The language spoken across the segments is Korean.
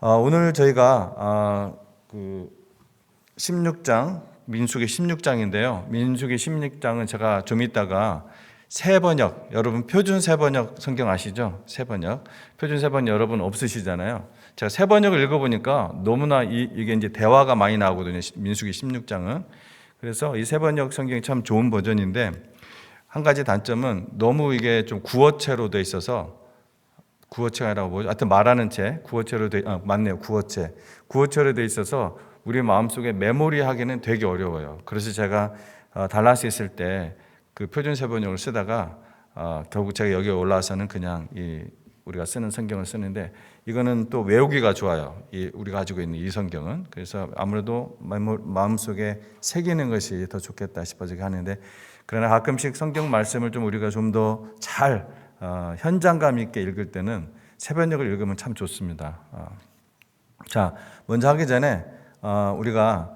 오늘 저희가 그 16장, 민수기 16장인데요. 민수기 16장은 제가 좀 이따가 새번역, 여러분 표준 새번역 성경 아시죠? 새번역. 표준 새번역 여러분 없으시잖아요. 제가 새번역을 읽어보니까 너무나 이게 이제 대화가 많이 나오거든요. 민수기 16장은. 그래서 이 새번역 성경이 참 좋은 버전인데 한 가지 단점은 너무 이게 좀 구어체로 돼 있어서 구어체가 아니라고 뭐죠? 하여튼 말하는 채 구어체로 맞네요. 구어체로 돼 있어서 우리 마음속에 메모리하기는 되게 어려워요. 그래서 제가 달라스 있을 때 그 표준 새번역을 쓰다가 결국 제가 여기 올라와서는 그냥 우리가 쓰는 성경을 쓰는데 이거는 또 외우기가 좋아요. 우리가 가지고 있는 이 성경은. 그래서 아무래도 마음속에 새기는 것이 더 좋겠다 싶어지게 하는데, 그러나 가끔씩 성경 말씀을 좀 우리가 좀 더 잘 현장감 있게 읽을 때는 새번역을 읽으면 참 좋습니다. 자, 먼저 하기 전에 우리가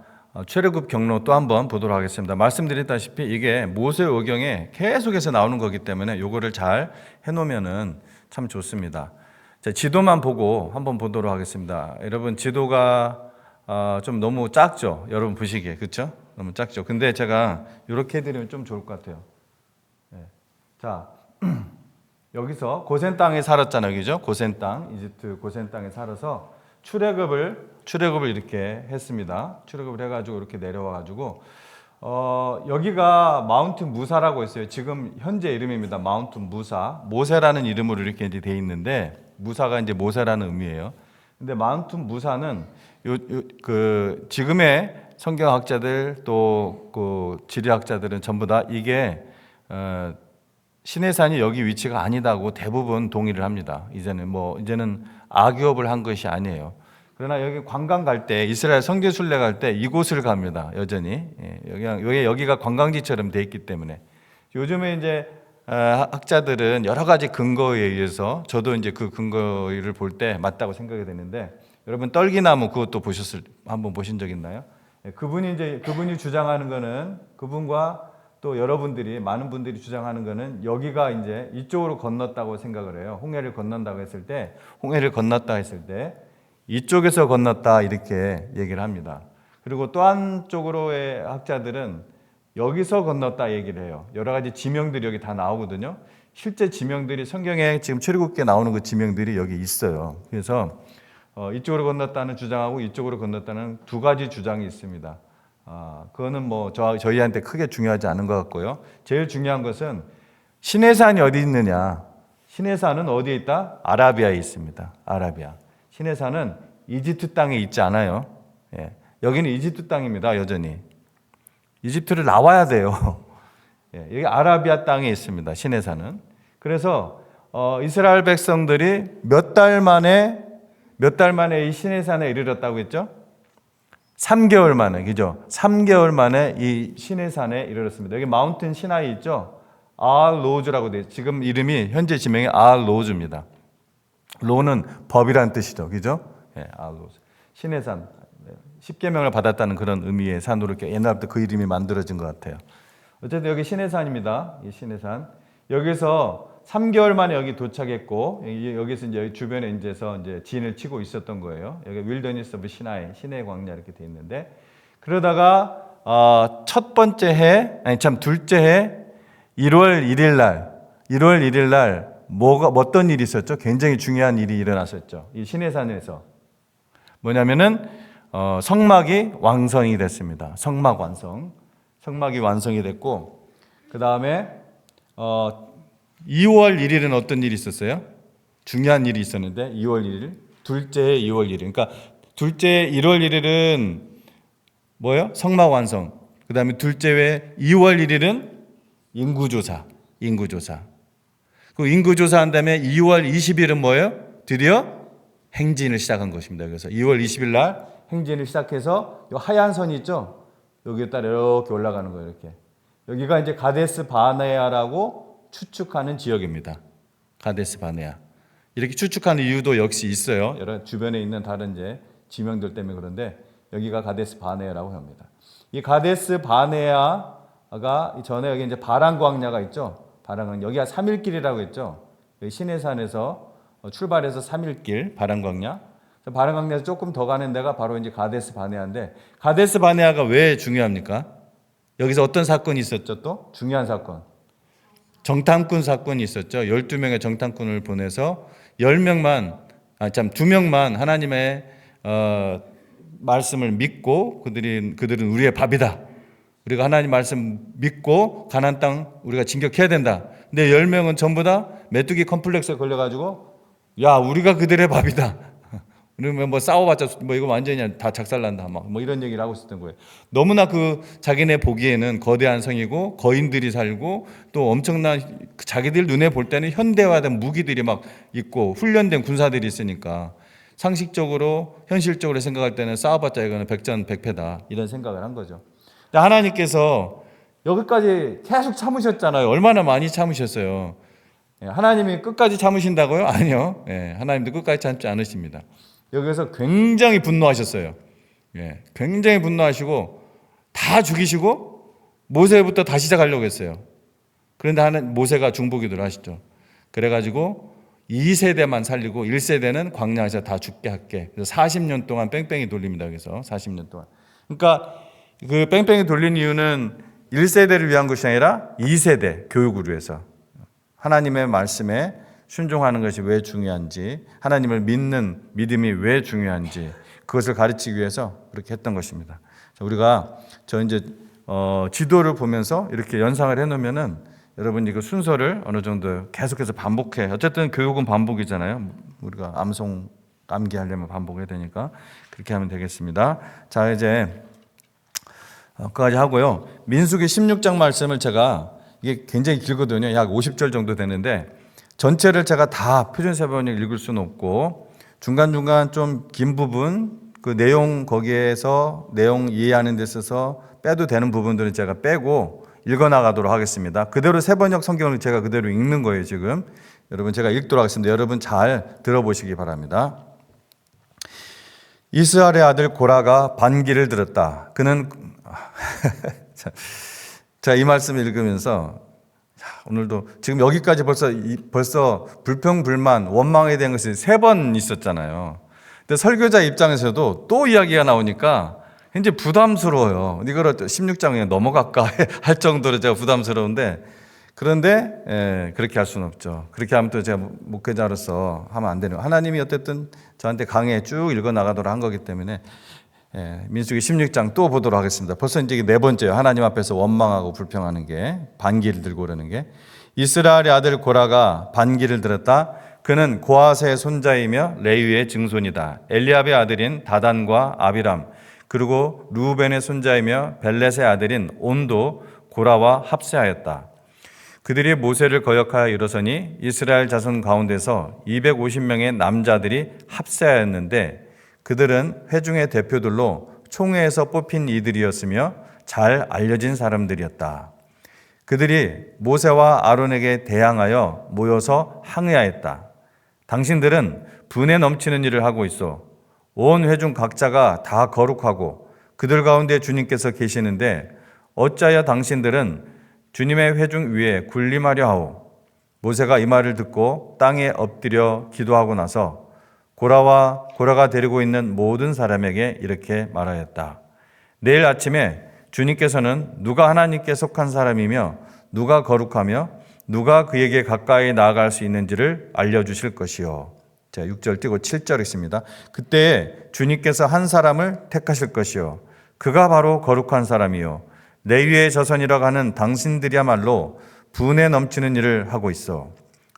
출애굽 경로 또 한번 보도록 하겠습니다. 말씀드렸다시피 이게 모세오경에 계속해서 나오는 거기 때문에 이거를 잘 해놓으면은 참 좋습니다. 자, 지도만 보고 한번 보도록 하겠습니다. 여러분 지도가 좀 너무 작죠? 여러분 보시기에, 그렇죠? 너무 작죠? 근데 제가 이렇게 해드리면 좀 좋을 것 같아요. 네. 자, 여기서 고센 땅에 살았잖아요, 그죠? 고센 땅, 이집트 고센 땅에 살아서 출애굽을 이렇게 했습니다. 출애굽을 해가지고 이렇게 내려와가지고 여기가 마운틴 무사라고 있어요. 지금 현재 이름입니다. 마운틴 무사, 모세라는 이름으로 이렇게 이제 돼 있는데 무사가 이제 모세라는 의미예요. 근데 마운틴 무사는 그 지금의 성경학자들 또 그 지리학자들은 전부 다 이게 시내산이 여기 위치가 아니다고 대부분 동의를 합니다. 이제는 악유업을 한 것이 아니에요. 그러나 여기 관광 갈 때, 이스라엘 성지 순례 갈 때 이곳을 갑니다. 여전히. 여기가 관광지처럼 돼 있기 때문에. 요즘에 이제 학자들은 여러 가지 근거에 의해서, 저도 이제 그 근거를 볼 때 맞다고 생각이 되는데, 여러분 떨기나무 그것도 한번 보신 적 있나요? 그분이 주장하는 거는, 그분과 또 많은 분들이 주장하는 거는 여기가 이제 이쪽으로 건넜다고 생각을 해요. 홍해를 건넜다 했을 때 이쪽에서 건넜다 이렇게 얘기를 합니다. 그리고 또 한쪽으로의 학자들은 여기서 건넜다 얘기를 해요. 여러 가지 지명들이 여기 다 나오거든요. 실제 지명들이 성경에 지금 출애굽기에 나오는 그 지명들이 여기 있어요. 그래서 이쪽으로 건넜다는 주장하고 이쪽으로 건넜다는 두 가지 주장이 있습니다. 그거는 저희한테 크게 중요하지 않은 것 같고요. 제일 중요한 것은 시내산이 어디 있느냐. 시내산은 어디에 있다? 아라비아에 있습니다. 아라비아. 시내산은 이집트 땅에 있지 않아요. 예. 여기는 이집트 땅입니다. 여전히. 이집트를 나와야 돼요. 예. 여기 아라비아 땅에 있습니다. 시내산은. 그래서 이스라엘 백성들이 몇 달 만에 이 시내산에 이르렀다고 했죠? 3개월 만에, 그죠? 3개월 만에 이 시내산에 이르렀습니다. 여기 마운틴 시나이 있죠? 아알로즈라고 돼요. 지금 이름이, 현재 지명이 아알로즈입니다. 로는 법이라는 뜻이죠. 그죠? 예, 아알로즈. 시내산. 10계명을 받았다는 그런 의미의 산으로 이렇게 옛날부터 그 이름이 만들어진 것 같아요. 어쨌든 여기 시내산입니다. 이 시내산. 여기서 3개월 만에 여기 도착했고, 여기서 이제 주변에 이제 진을 치고 있었던 거예요. 여기 윌더니스 오브 시나이, 시내 광야 이렇게 돼 있는데, 그러다가 둘째 해 1월 1일 날 어떤 일이 있었죠? 굉장히 중요한 일이 일어났었죠. 이 시내산에서 뭐냐면은 성막이 완성이 됐습니다. 성막이 완성이 됐고, 그 다음에 2월 1일은 어떤 일이 있었어요? 중요한 일이 있었는데, 2월 1일, 둘째 2월 1일. 그러니까 둘째 1월 1일은 뭐예요? 성막 완성. 그 다음에 둘째 2월 1일은 인구조사. 그 인구조사 한 다음에 2월 20일은 뭐예요? 드디어 행진을 시작한 것입니다. 그래서 2월 20일 날 행진을 시작해서 이 하얀 선이 있죠? 여기에 따라 이렇게 올라가는 거예요. 이렇게. 여기가 이제 가데스 바네아라고 추측하는 지역입니다. 가데스 바네아. 이렇게 추측하는 이유도 역시 있어요. 여러 주변에 있는 다른 이제 지명들 때문에 그런데 여기가 가데스 바네아라고 합니다. 이 가데스 바네아가 전에 여기 이제 바란 광야가 있죠. 바란 광야. 여기가 3일길이라고 했죠. 여기 시내산에서 출발해서 3일길 바란 광야. 바른강에서 조금 더 가는 데가 바로 이제 가데스 바네아인데, 가데스 바네아가 왜 중요합니까? 여기서 어떤 사건이 있었죠? 또 중요한 사건, 정탐꾼 사건이 있었죠. 12명의 정탐꾼을 보내서 2명만 하나님의 말씀을 믿고 그들은 우리의 밥이다, 우리가 하나님 말씀 믿고 가나안 땅 우리가 진격해야 된다. 근데 10명은 전부 다 메뚜기 컴플렉스에 걸려가지고, 야, 우리가 그들의 밥이다, 그러면 뭐 싸워봤자 뭐 이거 완전히 다 작살난다, 뭐 이런 얘기를 하고 있었던 거예요. 너무나 그 자기네 보기에는 거대한 성이고 거인들이 살고 또 엄청난, 자기들 눈에 볼 때는 현대화된 무기들이 막 있고 훈련된 군사들이 있으니까 상식적으로 현실적으로 생각할 때는 싸워봤자 이거는 백전백패다, 이런 생각을 한 거죠. 근데 하나님께서 여기까지 계속 참으셨잖아요. 얼마나 많이 참으셨어요. 하나님이 끝까지 참으신다고요? 아니요. 하나님도 끝까지 참지 않으십니다. 여기서 굉장히 분노하셨어요. 굉장히 분노하시고 다 죽이시고 모세부터 다시 시작하려고 했어요. 그런데 모세가 중보기도를 하시죠. 그래가지고 2세대만 살리고 1세대는 광야에서 다 죽게 할게. 그래서 40년 동안 뺑뺑이 돌립니다. 그래서 40년 동안. 그러니까 그 뺑뺑이 돌린 이유는 1세대를 위한 것이 아니라 2세대 교육을 위해서, 하나님의 말씀에 순종하는 것이 왜 중요한지, 하나님을 믿는 믿음이 왜 중요한지 그것을 가르치기 위해서 그렇게 했던 것입니다. 우리가 이제 지도를 보면서 이렇게 연상을 해놓으면은 여러분 이거 순서를 어느 정도 계속해서 반복해. 어쨌든 교육은 반복이잖아요. 우리가 암기하려면 반복해야 되니까 그렇게 하면 되겠습니다. 자, 이제 그까지 하고요. 민수기 16장 말씀을 제가, 이게 굉장히 길거든요. 약 50절 정도 되는데 전체를 제가 다 표준세번역 읽을 수는 없고 중간중간 좀 긴 부분, 그 내용 거기에서 내용 이해하는 데 있어서 빼도 되는 부분들은 제가 빼고 읽어나가도록 하겠습니다. 그대로 세번역 성경을 제가 그대로 읽는 거예요. 지금 여러분 제가 읽도록 하겠습니다. 여러분 잘 들어보시기 바랍니다. 이스라엘의 아들 고라가 반기를 들었다. 그는 자, 이 말씀을 읽으면서 오늘도 지금 여기까지 벌써 불평불만 원망에 대한 것이 3번 있었잖아요. 근데 설교자 입장에서도 또 이야기가 나오니까 굉장히 부담스러워요. 이걸 16장에 넘어갈까 할 정도로 제가 부담스러운데, 그런데 그렇게 할 수는 없죠. 그렇게 하면 또 제가 목회자로서 하면 안 되는 거예요. 하나님이 어쨌든 저한테 강해 쭉 읽어나가도록 한 거기 때문에 민수기 16장 또 보도록 하겠습니다. 벌써 이제 4번째예요. 하나님 앞에서 원망하고 불평하는 게, 반기를 들고 그러는 게. 이스라엘의 아들 고라가 반기를 들었다. 그는 고핫의 손자이며 레위의 증손이다. 엘리압의 아들인 다단과 아비람, 그리고 루벤의 손자이며 벨렛의 아들인 온도 고라와 합세하였다. 그들이 모세를 거역하여 일어서니 이스라엘 자손 가운데서 250명의 남자들이 합세하였는데 그들은 회중의 대표들로 총회에서 뽑힌 이들이었으며 잘 알려진 사람들이었다. 그들이 모세와 아론에게 대항하여 모여서 항의하였다. 당신들은 분에 넘치는 일을 하고 있어. 온 회중 각자가 다 거룩하고 그들 가운데 주님께서 계시는데 어찌하여 당신들은 주님의 회중 위에 군림하려 하오. 모세가 이 말을 듣고 땅에 엎드려 기도하고 나서 고라가 데리고 있는 모든 사람에게 이렇게 말하였다. 내일 아침에 주님께서는 누가 하나님께 속한 사람이며 누가 거룩하며 누가 그에게 가까이 나아갈 수 있는지를 알려주실 것이요. 자, 6절 띄고 7절 있습니다. 그때 주님께서 한 사람을 택하실 것이요. 그가 바로 거룩한 사람이요. 레위의 자손이라고 하는 당신들이야말로 분에 넘치는 일을 하고 있어.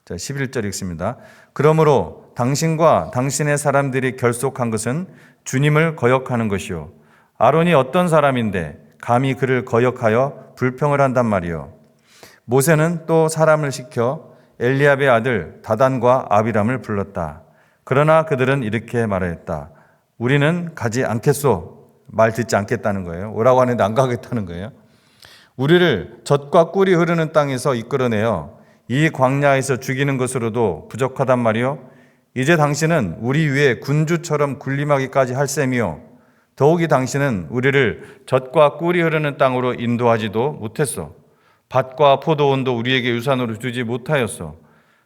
자, 11절 읽습니다. 그러므로 당신과 당신의 사람들이 결속한 것은 주님을 거역하는 것이요. 아론이 어떤 사람인데 감히 그를 거역하여 불평을 한단 말이요. 모세는 또 사람을 시켜 엘리압의 아들 다단과 아비람을 불렀다. 그러나 그들은 이렇게 말하였다. 우리는 가지 않겠소. 말 듣지 않겠다는 거예요. 오라고 하는데 안 가겠다는 거예요. 우리를 젖과 꿀이 흐르는 땅에서 이끌어내어 이 광야에서 죽이는 것으로도 부족하단 말이요. 이제 당신은 우리 위에 군주처럼 군림하기까지 할 셈이요. 더욱이 당신은 우리를 젖과 꿀이 흐르는 땅으로 인도하지도 못했어. 밭과 포도원도 우리에게 유산으로 주지 못하였어.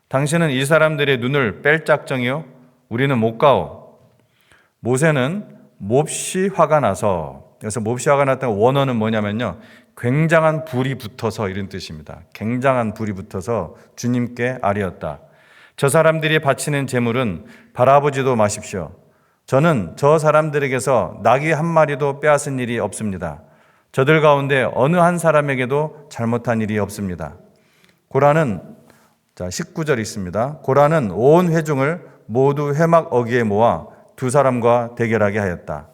당신은 이 사람들의 눈을 뺄 작정이요. 우리는 못 가오. 모세는 몹시 화가 나서, 그래서 몹시 화가 났다는 원어는 뭐냐면요, 굉장한 불이 붙어서 이런 뜻입니다. 굉장한 불이 붙어서 주님께 아뢰었다. 저 사람들이 바치는 제물은 바라보지도 마십시오. 저는 저 사람들에게서 나귀 한 마리도 빼앗은 일이 없습니다. 저들 가운데 어느 한 사람에게도 잘못한 일이 없습니다. 고라는 19절 있습니다. 고라는 온 회중을 모두 회막 어귀에 모아 두 사람과 대결하게 하였다.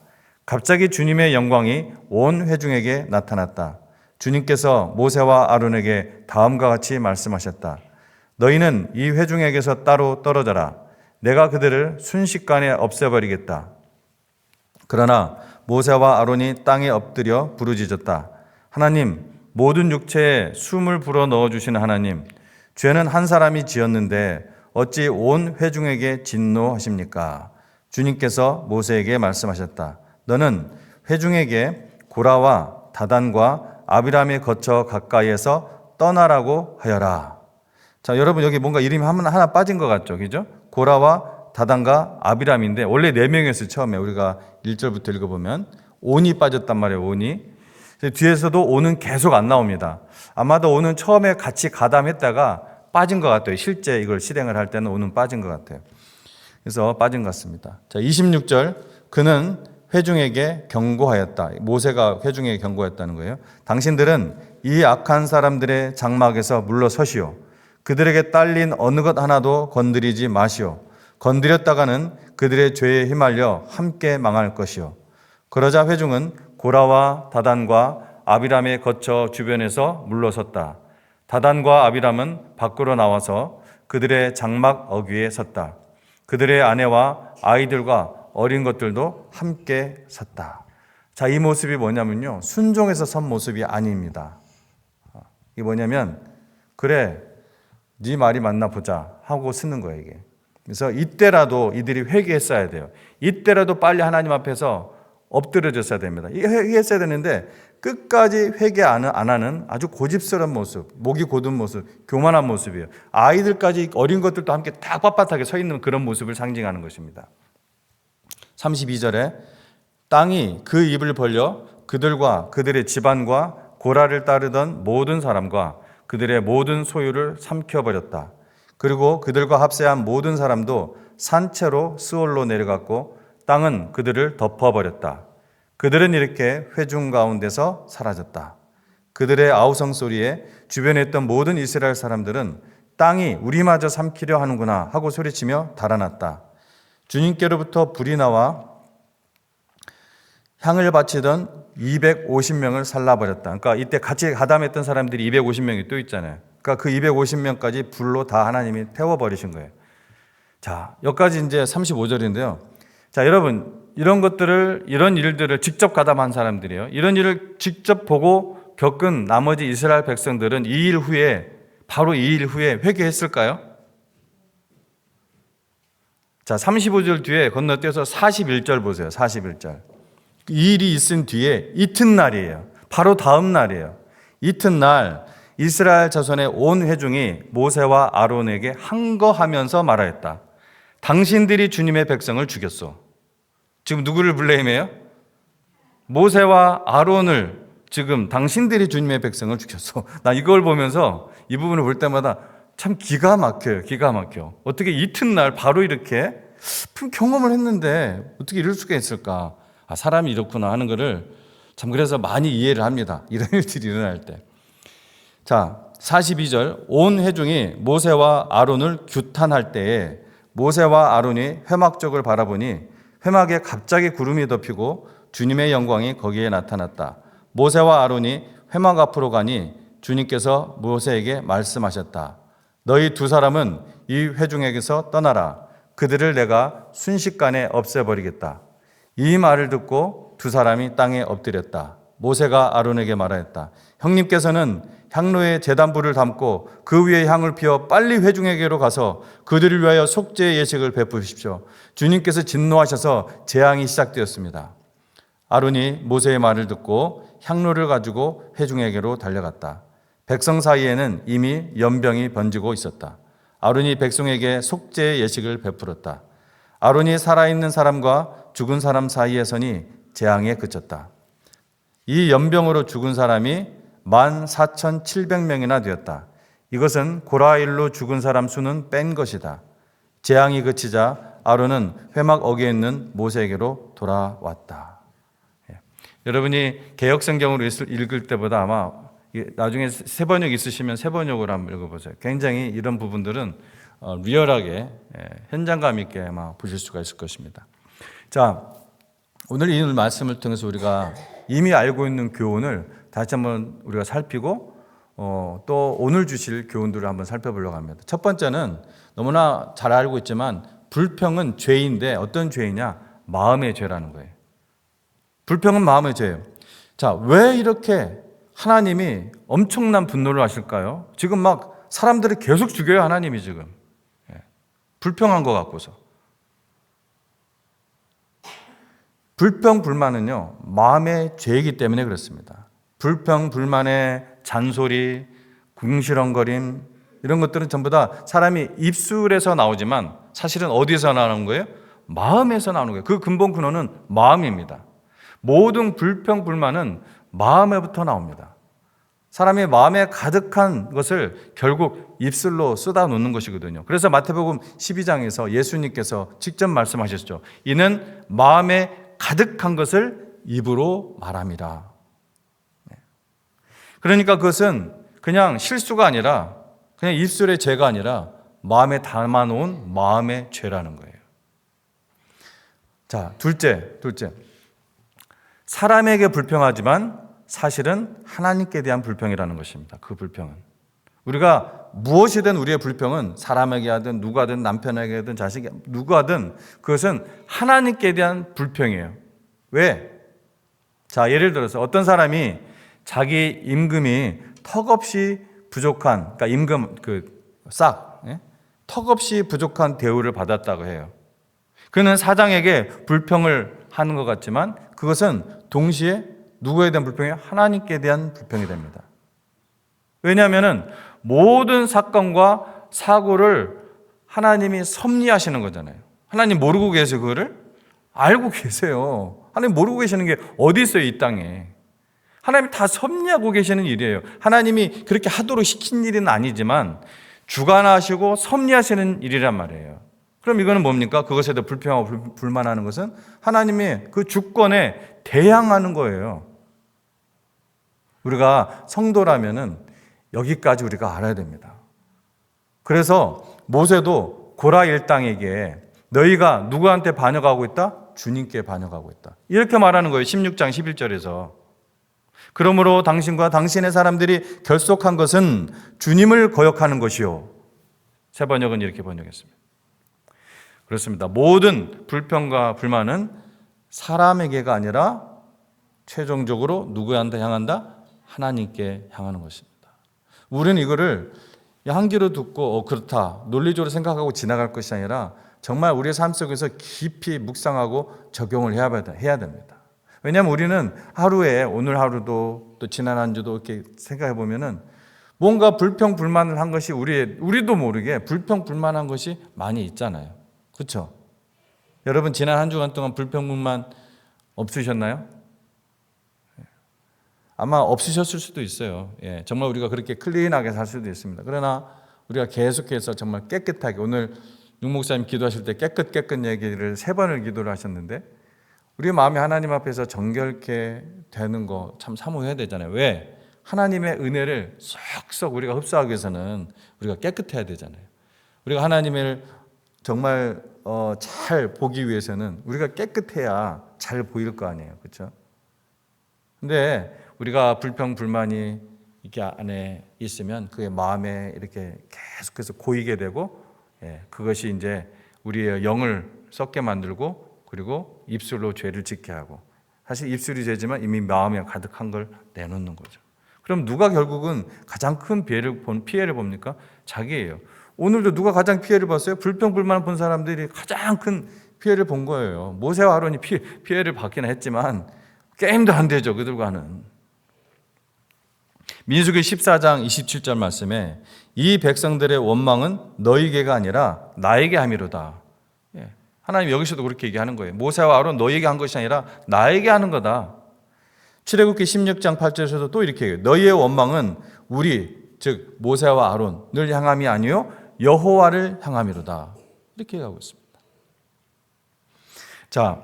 갑자기 주님의 영광이 온 회중에게 나타났다. 주님께서 모세와 아론에게 다음과 같이 말씀하셨다. 너희는 이 회중에게서 따로 떨어져라. 내가 그들을 순식간에 없애버리겠다. 그러나 모세와 아론이 땅에 엎드려 부르짖었다. 하나님, 모든 육체에 숨을 불어 넣어주시는 하나님, 죄는 한 사람이 지었는데 어찌 온 회중에게 진노하십니까? 주님께서 모세에게 말씀하셨다. 너는 회중에게 고라와 다단과 아비람에 거쳐 가까이에서 떠나라고 하여라. 자, 여러분 여기 뭔가 이름이 하나 빠진 것 같죠? 그죠? 고라와 다단과 아비람인데 원래 4명이었어요. 처음에 우리가 1절부터 읽어보면 온이 빠졌단 말이에요. 온이. 뒤에서도 온은 계속 안 나옵니다. 아마도 온은 처음에 같이 가담했다가 빠진 것 같아요. 실제 이걸 실행을 할 때는 온은 빠진 것 같아요. 그래서 빠진 것 같습니다. 자, 26절. 그는 회중에게 경고하였다. 모세가 회중에게 경고했다는 거예요. 당신들은 이 악한 사람들의 장막에서 물러서시오. 그들에게 딸린 어느 것 하나도 건드리지 마시오. 건드렸다가는 그들의 죄에 휘말려 함께 망할 것이오. 그러자 회중은 고라와 다단과 아비람에 거쳐 주변에서 물러섰다. 다단과 아비람은 밖으로 나와서 그들의 장막 어귀에 섰다. 그들의 아내와 아이들과 어린 것들도 함께 섰다. 자, 이 모습이 뭐냐면요, 순종해서 선 모습이 아닙니다. 이게 뭐냐면, 그래, 네 말이 맞나 보자 하고 쓰는 거예요, 이게. 그래서 이때라도 이들이 회개했어야 돼요. 이때라도 빨리 하나님 앞에서 엎드려졌어야 됩니다. 회개했어야 되는데 끝까지 회개 안 하는 아주 고집스러운 모습, 목이 곧은 모습, 교만한 모습이에요. 아이들까지, 어린 것들도 함께 딱 빳빳하게 서 있는 그런 모습을 상징하는 것입니다. 32절에 땅이 그 입을 벌려 그들과 그들의 집안과 고라를 따르던 모든 사람과 그들의 모든 소유를 삼켜버렸다. 그리고 그들과 합세한 모든 사람도 산채로 스올로 내려갔고 땅은 그들을 덮어버렸다. 그들은 이렇게 회중 가운데서 사라졌다. 그들의 아우성 소리에 주변에 있던 모든 이스라엘 사람들은 땅이 우리마저 삼키려 하는구나 하고 소리치며 달아났다. 주님께로부터 불이 나와 향을 바치던 250명을 살라버렸다. 그러니까 이때 같이 가담했던 사람들이 250명이 또 있잖아요. 그러니까 그 250명까지 불로 다 하나님이 태워버리신 거예요. 자, 여기까지 이제 35절인데요. 자, 여러분, 이런 일들을 직접 가담한 사람들이에요. 이런 일을 직접 보고 겪은 나머지 이스라엘 백성들은 바로 이 일 후에 회개했을까요? 자, 35절 뒤에 건너뛰어서 41절 보세요. 41절. 이 일이 있은 뒤에 이튿날이에요. 바로 다음 날이에요. 이튿날 이스라엘 자손의 온 회중이 모세와 아론에게 항거하면서 말하였다. 당신들이 주님의 백성을 죽였어. 지금 누구를 블레임해요? 모세와 아론을 지금 당신들이 주님의 백성을 죽였어. 나 이걸 보면서 이 부분을 볼 때마다 참 기가 막혀요. 기가 막혀. 어떻게 이튿날 바로 이렇게 경험을 했는데 어떻게 이럴 수가 있을까? 아, 사람이 이렇구나 하는 거를 참 그래서 많이 이해를 합니다. 이런 일들이 일어날 때. 자, 42절. 온 회중이 모세와 아론을 규탄할 때에 모세와 아론이 회막 쪽을 바라보니 회막에 갑자기 구름이 덮이고 주님의 영광이 거기에 나타났다. 모세와 아론이 회막 앞으로 가니 주님께서 모세에게 말씀하셨다. 너희 두 사람은 이 회중에게서 떠나라. 그들을 내가 순식간에 없애버리겠다. 이 말을 듣고 두 사람이 땅에 엎드렸다. 모세가 아론에게 말하였다. 형님께서는 향로에 제단불을 담고 그 위에 향을 피워 빨리 회중에게로 가서 그들을 위하여 속죄의 예식을 베푸십시오. 주님께서 진노하셔서 재앙이 시작되었습니다. 아론이 모세의 말을 듣고 향로를 가지고 회중에게로 달려갔다. 백성 사이에는 이미 연병이 번지고 있었다. 아론이 백성에게 속죄의 예식을 베풀었다. 아론이 살아있는 사람과 죽은 사람 사이에서니 재앙에 그쳤다. 이 연병으로 죽은 사람이 14,700명이나 되었다. 이것은 고라일로 죽은 사람 수는 뺀 것이다. 재앙이 그치자 아론은 회막 어귀에 있는 모세에게로 돌아왔다. 여러분이 개역성경으로 읽을 때보다 아마 나중에 새 번역 있으시면 새 번역으로 한번 읽어보세요. 굉장히 이런 부분들은 리얼하게 현장감 있게 아마 보실 수가 있을 것입니다. 자, 오늘 이 말씀을 통해서 우리가 이미 알고 있는 교훈을 다시 한번 우리가 살피고 또 오늘 주실 교훈들을 한번 살펴보려고 합니다. 첫 번째는 너무나 잘 알고 있지만 불평은 죄인데 어떤 죄이냐? 마음의 죄라는 거예요. 불평은 마음의 죄예요. 자, 왜 이렇게 하나님이 엄청난 분노를 하실까요? 지금 막 사람들을 계속 죽여요, 하나님이 지금. 불평한 것 같고서. 불평, 불만은요, 마음의 죄이기 때문에 그렇습니다. 불평, 불만의 잔소리, 궁시렁거림, 이런 것들은 전부 다 사람이 입술에서 나오지만 사실은 어디서 나오는 거예요? 마음에서 나오는 거예요. 그 근본 근원은 마음입니다. 모든 불평, 불만은 마음에부터 나옵니다. 사람의 마음에 가득한 것을 결국 입술로 쏟아 놓는 것이거든요. 그래서 마태복음 12장에서 예수님께서 직접 말씀하셨죠. 이는 마음에 가득한 것을 입으로 말함이라. 그러니까 그것은 그냥 실수가 아니라 그냥 입술의 죄가 아니라 마음에 담아놓은 마음의 죄라는 거예요. 자, 둘째. 사람에게 불평하지만 사실은 하나님께 대한 불평이라는 것입니다. 그 불평은. 우리가 무엇이든 우리의 불평은 사람에게 하든 누구하든 남편에게 하든 자식에게 누구하든 그것은 하나님께 대한 불평이에요. 왜? 자, 예를 들어서 어떤 사람이 자기 임금이 턱없이 부족한, 그러니까 임금 턱없이 부족한 대우를 받았다고 해요. 그는 사장에게 불평을 하는 것 같지만 그것은 동시에 누구에 대한 불평이에요? 하나님께 대한 불평이 됩니다. 왜냐하면 모든 사건과 사고를 하나님이 섭리하시는 거잖아요. 하나님 모르고 계세요, 그거를? 알고 계세요. 하나님 모르고 계시는 게 어디 있어요, 이 땅에. 하나님이 다 섭리하고 계시는 일이에요. 하나님이 그렇게 하도록 시킨 일은 아니지만 주관하시고 섭리하시는 일이란 말이에요. 그럼 이거는 뭡니까? 그것에 대해 불평하고 불만하는 것은 하나님의 그 주권에 대항하는 거예요. 우리가 성도라면은 여기까지 우리가 알아야 됩니다. 그래서 모세도 고라 일당에게 너희가 누구한테 반역하고 있다? 주님께 반역하고 있다. 이렇게 말하는 거예요. 16장 11절에서. 그러므로 당신과 당신의 사람들이 결속한 것은 주님을 거역하는 것이요. 새 번역은 이렇게 번역했습니다. 그렇습니다. 모든 불평과 불만은 사람에게가 아니라 최종적으로 누구한테 향한다? 하나님께 향하는 것입니다. 우리는 이거를 한 귀로 듣고 그렇다 논리적으로 생각하고 지나갈 것이 아니라 정말 우리의 삶 속에서 깊이 묵상하고 적용을 해야 됩니다. 왜냐하면 우리는 하루에 오늘 하루도 또 지난 한 주도 이렇게 생각해 보면은 뭔가 불평 불만을 한 것이 우리도 모르게 불평 불만한 것이 많이 있잖아요. 그렇죠? 여러분 지난 한 주간 동안 불평 불만 없으셨나요? 아마 없으셨을 수도 있어요. 정말 우리가 그렇게 클린하게 살 수도 있습니다. 그러나 우리가 계속해서 정말 깨끗하게 오늘 육 목사님 기도하실 때 깨끗 얘기를 3번을 기도를 하셨는데 우리 마음이 하나님 앞에서 정결케 되는 거 참 사모해야 되잖아요. 왜? 하나님의 은혜를 쏙쏙 우리가 흡수하기 위해서는 우리가 깨끗해야 되잖아요. 우리가 하나님을 정말 잘 보기 위해서는 우리가 깨끗해야 잘 보일 거 아니에요. 그렇죠? 근데 우리가 불평 불만이 이렇게 안에 있으면 그게 마음에 이렇게 계속해서 고이게 되고 그것이 이제 우리의 영을 썩게 만들고 그리고 입술로 죄를 짓게 하고 사실 입술이 죄지만 이미 마음에 가득한 걸 내놓는 거죠. 그럼 누가 결국은 가장 큰 피해를 봅니까? 자기예요. 오늘도 누가 가장 피해를 봤어요? 불평 불만 본 사람들이 가장 큰 피해를 본 거예요. 모세와 아론이 피해를 받기는 했지만 게임도 안 되죠, 그들과는. 민수기 14장 27절 말씀에 이 백성들의 원망은 너희에게가 아니라 나에게 함이로다. 하나님 여기서도 그렇게 얘기하는 거예요. 모세와 아론 너희에게 한 것이 아니라 나에게 하는 거다. 출애굽기 16장 8절에서도 또 이렇게 얘기해요. 너희의 원망은 우리 즉 모세와 아론을 향함이 아니요 여호와를 향함이로다. 이렇게 얘기하고 있습니다. 자,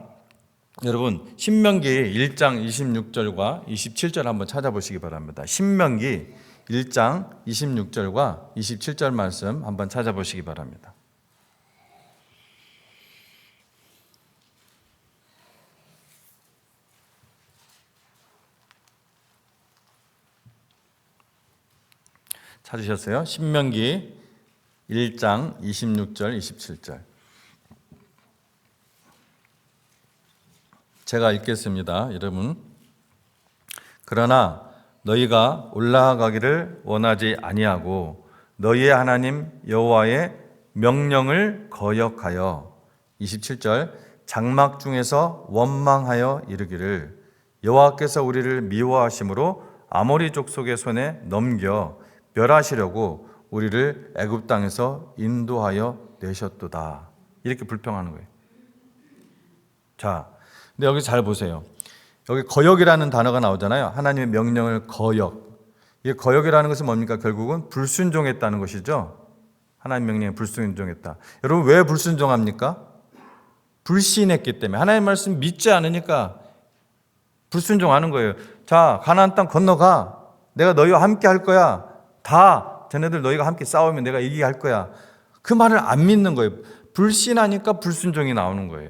여러분 신명기 1장 26절과 27절 한번 찾아보시기 바랍니다. 신명기 1장 26절과 27절 말씀 한번 찾아보시기 바랍니다. 찾으셨어요? 신명기 1장 26절 27절. 제가 읽겠습니다. 여러분. 그러나 너희가 올라가기를 원하지 아니하고 너희의 하나님 여호와의 명령을 거역하여 27절 장막 중에서 원망하여 이르기를 여호와께서 우리를 미워하심으로 아모리 족속의 손에 넘겨 멸하시려고 우리를 애굽 땅에서 인도하여 내셨도다. 이렇게 불평하는 거예요. 자, 근데 여기 잘 보세요. 여기 거역이라는 단어가 나오잖아요. 하나님의 명령을 거역. 이 거역이라는 것은 뭡니까? 결국은 불순종했다는 것이죠. 하나님 명령에 불순종했다. 여러분 왜 불순종합니까? 불신했기 때문에. 하나님 말씀 믿지 않으니까 불순종하는 거예요. 자, 가나안 땅 건너가. 내가 너희와 함께 할 거야. 다 쟤네들 너희가 함께 싸우면 내가 이기게 할 거야. 그 말을 안 믿는 거예요. 불신하니까 불순종이 나오는 거예요.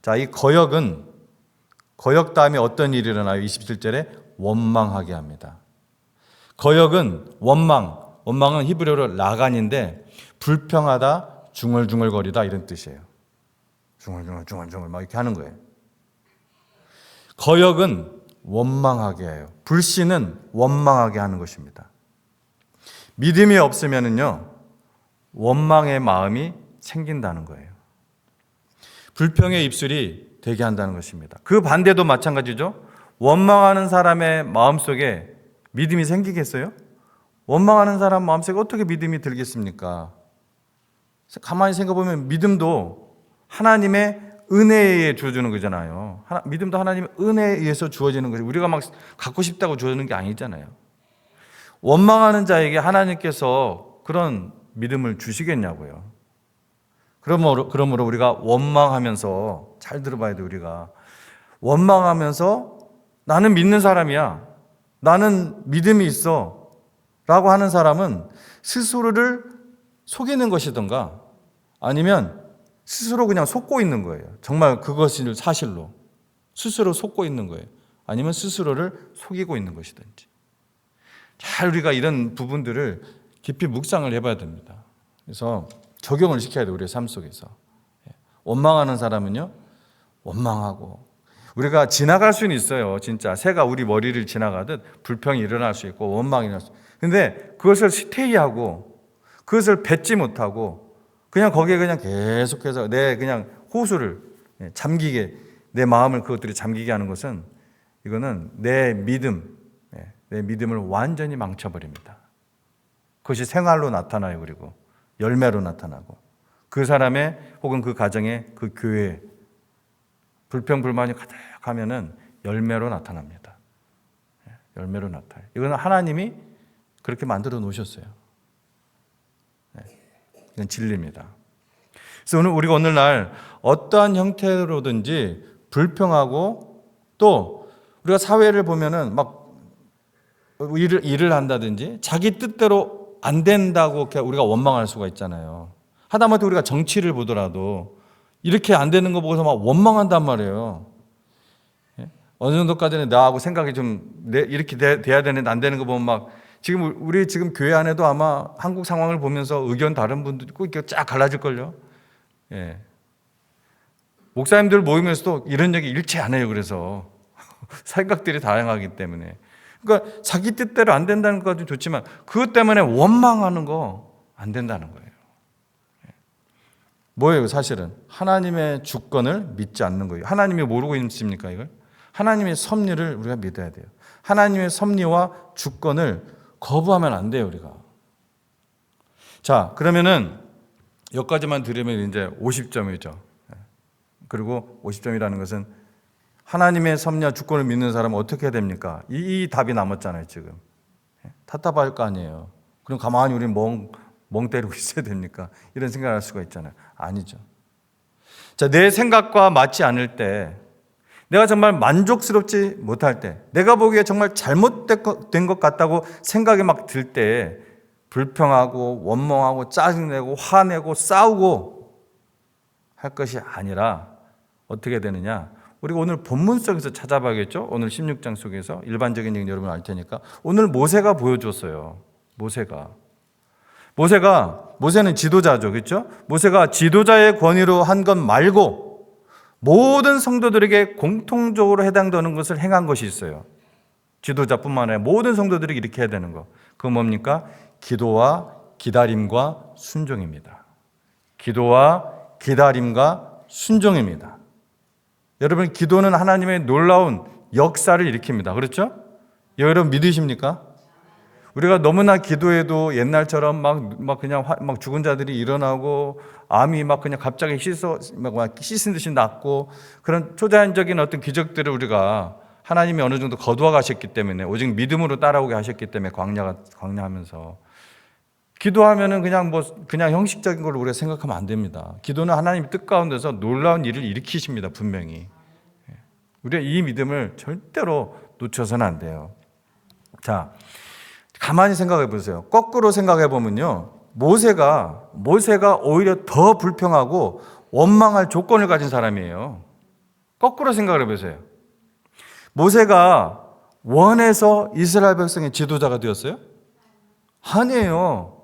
자, 이 거역 다음에 어떤 일이 일어나요? 27절에 원망하게 합니다. 거역은 원망은 히브리어로 라간인데 불평하다, 중얼중얼거리다 이런 뜻이에요. 중얼중얼 막 이렇게 하는 거예요. 거역은 원망하게 해요. 불신은 원망하게 하는 것입니다. 믿음이 없으면은요, 원망의 마음이 생긴다는 거예요. 불평의 입술이 되게 한다는 것입니다. 그 반대도 마찬가지죠. 원망하는 사람의 마음속에 믿음이 생기겠어요? 원망하는 사람 마음속에 어떻게 믿음이 들겠습니까? 가만히 생각해보면 믿음도 하나님의 은혜에 의해 주어지는 거잖아요. 믿음도 하나님의 은혜에 의해서 주어지는 거죠. 우리가 막 갖고 싶다고 주어지는 게 아니잖아요. 원망하는 자에게 하나님께서 그런 믿음을 주시겠냐고요. 그러므로 우리가 원망하면서, 잘 들어봐야 돼, 우리가. 원망하면서 나는 믿는 사람이야. 나는 믿음이 있어. 라고 하는 사람은 스스로를 속이는 것이든가 아니면 스스로 그냥 속고 있는 거예요. 정말 그것이 사실로. 스스로 속고 있는 거예요. 아니면 스스로를 속이고 있는 것이든지. 잘 우리가 이런 부분들을 깊이 묵상을 해봐야 됩니다. 그래서 적용을 시켜야 돼요. 우리의 삶 속에서. 원망하는 사람은요, 원망하고. 우리가 지나갈 수는 있어요. 진짜 새가 우리 머리를 지나가듯 불평이 일어날 수 있고 원망이 일어날 수 있고. 근데 그것을 스테이하고 그것을 뱉지 못하고 그냥 거기에 그냥 계속해서 내 그냥 호수를 잠기게, 내 마음을 그것들이 잠기게 하는 것은 이거는 내 믿음을 완전히 망쳐버립니다. 그것이 생활로 나타나요. 그리고 열매로 나타나고 그 사람의 혹은 그 가정의 그 교회에 불평불만이 가득하면은 열매로 나타납니다. 열매로 나타나요. 이건 하나님이 그렇게 만들어 놓으셨어요. 이건 진리입니다. 그래서 우리가 오늘날 어떠한 형태로든지 불평하고 또 우리가 사회를 보면은 막 일을 한다든지 자기 뜻대로 안 된다고 우리가 원망할 수가 있잖아요. 하다못해 우리가 정치를 보더라도 이렇게 안 되는 거 보고서 막 원망한단 말이에요. 어느 정도까지는 나하고 생각이 좀 이렇게 돼야 되는데 안 되는 거 보면 막 우리 지금 교회 안에도 아마 한국 상황을 보면서 의견 다른 분들 있고 이렇게 쫙 갈라질걸요. 예. 목사님들 모이면서도 이런 얘기 일체 안 해요. 그래서 생각들이 다양하기 때문에. 그러니까 자기 뜻대로 안 된다는 것도 좋지만 그것 때문에 원망하는 거 안 된다는 거예요. 뭐예요? 사실은 하나님의 주권을 믿지 않는 거예요. 하나님이 모르고 있습니까? 이걸? 하나님의 섭리를 우리가 믿어야 돼요. 하나님의 섭리와 주권을 거부하면 안 돼요, 우리가. 자, 그러면은 여기까지만 들으면 이제 50점이죠. 그리고 50점이라는 것은 하나님의 섭리와 주권을 믿는 사람은 어떻게 해야 됩니까? 이 답이 남았잖아요, 지금. 답답할 거 아니에요. 그럼 가만히 우리는 멍 때리고 있어야 됩니까? 이런 생각을 할 수가 있잖아요. 아니죠. 자, 내 생각과 맞지 않을 때, 내가 정말 만족스럽지 못할 때, 내가 보기에 정말 잘못된 것 같다고 생각이 막 들 때, 불평하고 원망하고 짜증내고 화내고 싸우고 할 것이 아니라 어떻게 되느냐? 우리가 오늘 본문 속에서 찾아봐야겠죠? 오늘 16장 속에서 일반적인 얘기는 여러분 알 테니까. 오늘 모세가 보여줬어요. 모세는 지도자죠. 그렇죠? 모세가 지도자의 권위로 한 것 말고 모든 성도들에게 공통적으로 해당되는 것을 행한 것이 있어요. 지도자뿐만 아니라 모든 성도들이 이렇게 해야 되는 거. 그건 뭡니까? 기도와 기다림과 순종입니다. 기도와 기다림과 순종입니다. 여러분, 기도는 하나님의 놀라운 역사를 일으킵니다. 그렇죠? 여러분 믿으십니까? 우리가 너무나 기도해도 옛날처럼 막 그냥 막 죽은 자들이 일어나고 암이 막 그냥 갑자기 씻은 듯이 낫고 그런 초자연적인 어떤 기적들을 우리가 하나님이 어느 정도 거두어 가셨기 때문에 오직 믿음으로 따라오게 하셨기 때문에 광야하면서 기도하면은 그냥 형식적인 걸 우리가 생각하면 안 됩니다. 기도는 하나님의 뜻 가운데서 놀라운 일을 일으키십니다. 분명히. 우리가 이 믿음을 절대로 놓쳐서는 안 돼요. 자, 가만히 생각해 보세요. 거꾸로 생각해 보면요. 모세가 오히려 더 불평하고 원망할 조건을 가진 사람이에요. 거꾸로 생각을 해 보세요. 모세가 원해서 이스라엘 백성의 지도자가 되었어요? 아니에요.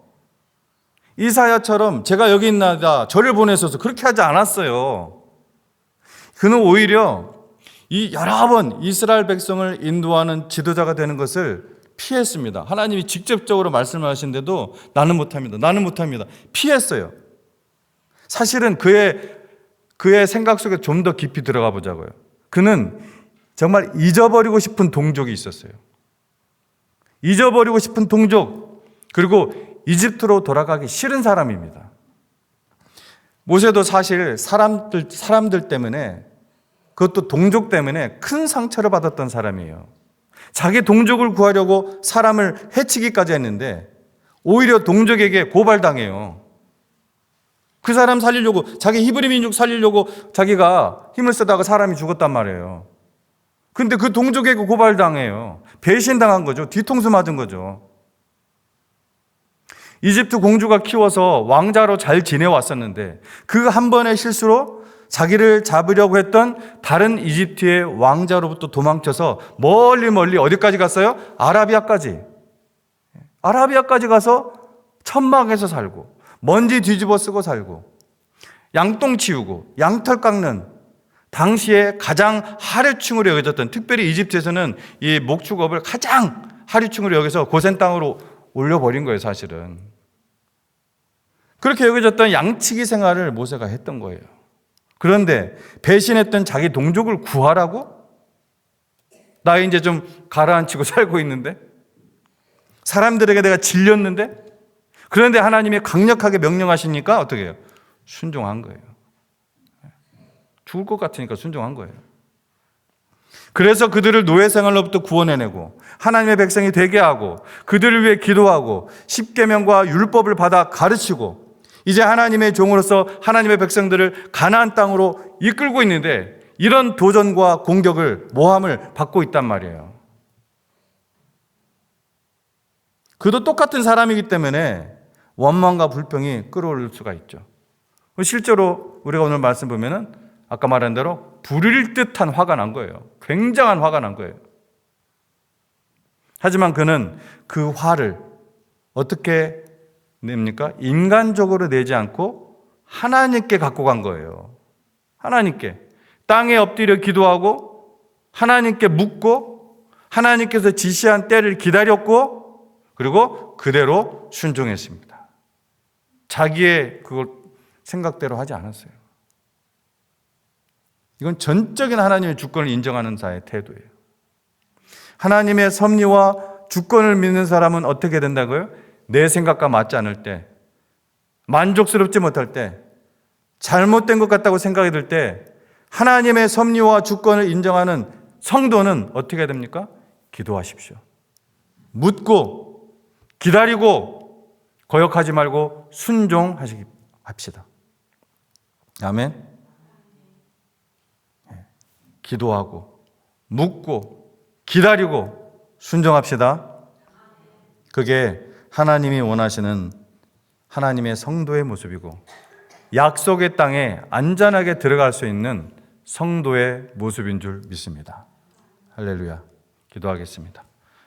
이사야처럼 제가 여기 있나이다 저를 보내소서 그렇게 하지 않았어요. 그는 오히려 이 여러 번 이스라엘 백성을 인도하는 지도자가 되는 것을 피했습니다. 하나님이 직접적으로 말씀하신데도 나는 못합니다. 피했어요. 사실은 그의 생각 속에 좀 더 깊이 들어가 보자고요. 그는 정말 잊어버리고 싶은 동족이 있었어요. 잊어버리고 싶은 동족, 그리고 이집트로 돌아가기 싫은 사람입니다. 모세도 사실 사람들 때문에, 그것도 동족 때문에 큰 상처를 받았던 사람이에요. 자기 동족을 구하려고 사람을 해치기까지 했는데 오히려 동족에게 고발당해요. 그 사람 살리려고, 자기 히브리 민족 살리려고 자기가 힘을 쓰다가 사람이 죽었단 말이에요. 근데 그 동족에게 고발당해요. 배신당한 거죠. 뒤통수 맞은 거죠. 이집트 공주가 키워서 왕자로 잘 지내왔었는데 그 한 번의 실수로 자기를 잡으려고 했던 다른 이집트의 왕자로부터 도망쳐서 멀리 어디까지 갔어요? 아라비아까지 가서 천막에서 살고 먼지 뒤집어 쓰고 살고 양똥 치우고 양털 깎는 당시에 가장 하류층으로 여겨졌던, 특별히 이집트에서는 이 목축업을 가장 하류층으로 여겨서 고센 땅으로 올려버린 거예요. 사실은 그렇게 여겨졌던 양치기 생활을 모세가 했던 거예요. 그런데 배신했던 자기 동족을 구하라고? 나 이제 좀 가라앉히고 살고 있는데, 사람들에게 내가 질렸는데, 그런데 하나님이 강력하게 명령하시니까 어떻게 해요? 순종한 거예요. 죽을 것 같으니까 순종한 거예요. 그래서 그들을 노예 생활로부터 구원해내고 하나님의 백성이 되게 하고 그들을 위해 기도하고 십계명과 율법을 받아 가르치고 이제 하나님의 종으로서 하나님의 백성들을 가나안 땅으로 이끌고 있는데 이런 도전과 공격을, 모함을 받고 있단 말이에요. 그도 똑같은 사람이기 때문에 원망과 불평이 끌어올릴 수가 있죠. 실제로 우리가 오늘 말씀 보면은 아까 말한 대로 불일 듯한 화가 난 거예요. 굉장한 화가 난 거예요. 하지만 그는 그 화를 어떻게 냅니까? 인간적으로 내지 않고 하나님께 갖고 간 거예요. 하나님께. 땅에 엎드려 기도하고 하나님께 묻고 하나님께서 지시한 때를 기다렸고 그리고 그대로 순종했습니다. 자기의 그걸 생각대로 하지 않았어요. 이건 전적인 하나님의 주권을 인정하는 자의 태도예요. 하나님의 섭리와 주권을 믿는 사람은 어떻게 된다고요? 내 생각과 맞지 않을 때, 만족스럽지 못할 때, 잘못된 것 같다고 생각이 들 때 하나님의 섭리와 주권을 인정하는 성도는 어떻게 해야 됩니까? 기도하십시오. 묻고 기다리고 거역하지 말고 순종합시다. 아멘. 기도하고 묻고 기다리고 순종합시다. 그게 하나님이 원하시는 하나님의 성도의 모습이고 약속의 땅에 안전하게 들어갈 수 있는 성도의 모습인 줄 믿습니다. 할렐루야. 기도하겠습니다.